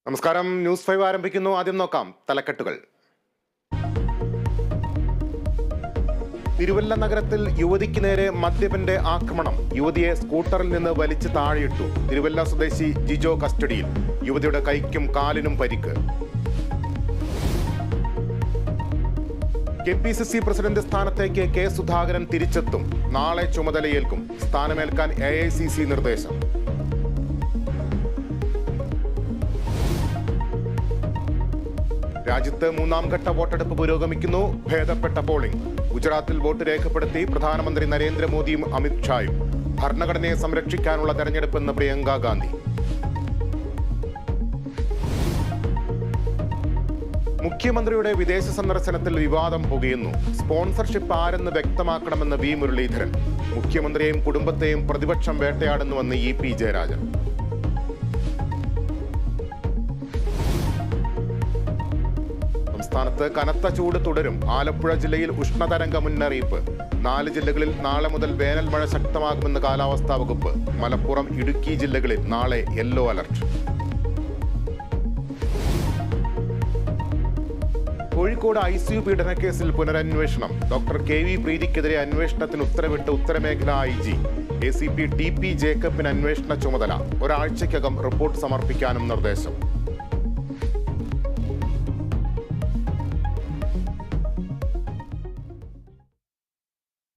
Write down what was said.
നമസ്കാരം. ന്യൂസ് 5 ആരംഭിക്കുന്നു. ആദ്യം നോക്കാം തലക്കെട്ടുകൾ. തിരുവല്ല നഗരത്തിൽ യുവതിക്ക് നേരെ മദ്യപന്റെ ആക്രമണം. യുവതിയെ സ്കൂട്ടറിൽ നിന്ന് വലിച്ച് താഴെയിട്ടു. തിരുവല്ല സ്വദേശി ജിജോ കസ്റ്റഡിയിൽ. യുവതിയുടെ കൈക്കും കാലിനും പരിക്ക്. KPCC പ്രസിഡന്റ് സ്ഥാനത്തേക്ക് കെ സുധാകരൻ തിരിച്ചെത്തും. നാളെ ചുമതലയേൽക്കും. സ്ഥാനമേൽക്കാൻ AICC നിർദ്ദേശം. രാജ്യത്ത് മൂന്നാം ഘട്ട വോട്ടെടുപ്പ് പുരോഗമിക്കുന്നു. ഭേദപ്പെട്ട പോളിംഗ്. ഗുജറാത്തിൽ വോട്ട് രേഖപ്പെടുത്തി പ്രധാനമന്ത്രി നരേന്ദ്രമോദിയും അമിത്ഷായും. ഭരണഘടനയെ സംരക്ഷിക്കാനുള്ള തെരഞ്ഞെടുപ്പെന്ന് പ്രിയങ്ക ഗാന്ധി. മുഖ്യമന്ത്രിയുടെ വിദേശ സന്ദർശനത്തിൽ വിവാദം പുകയുന്നു. സ്പോൺസർഷിപ്പ് ആരെന്ന് വ്യക്തമാക്കണമെന്ന് V മുരളീധരൻ. മുഖ്യമന്ത്രിയെയും കുടുംബത്തെയും പ്രതിപക്ഷം വേട്ടയാടുന്നുവെന്ന് EP ജയരാജൻ. സംസ്ഥാനത്ത് കനത്ത ചൂട് തുടരും. ആലപ്പുഴ ജില്ലയിൽ ഉഷ്ണതരംഗ മുന്നറിയിപ്പ്. 4 ജില്ലകളിൽ നാളെ മുതൽ വേനൽ മഴ ശക്തമാകുമെന്ന് കാലാവസ്ഥാ വകുപ്പ്. മലപ്പുറം, ഇടുക്കി ജില്ലകളിൽ നാളെ യെല്ലോ അലർട്ട്. കോഴിക്കോട് ICU പീഡനക്കേസിൽ പുനരന്വേഷണം. ഡോക്ടർ KV പ്രീതിക്കെതിരെ അന്വേഷണത്തിന് ഉത്തരവിട്ട് ഉത്തരമേഖല IG. ACP TP ജേക്കബിന് അന്വേഷണ ചുമതല. ഒരാഴ്ചയ്ക്കകം റിപ്പോർട്ട് സമർപ്പിക്കാനും നിർദ്ദേശം.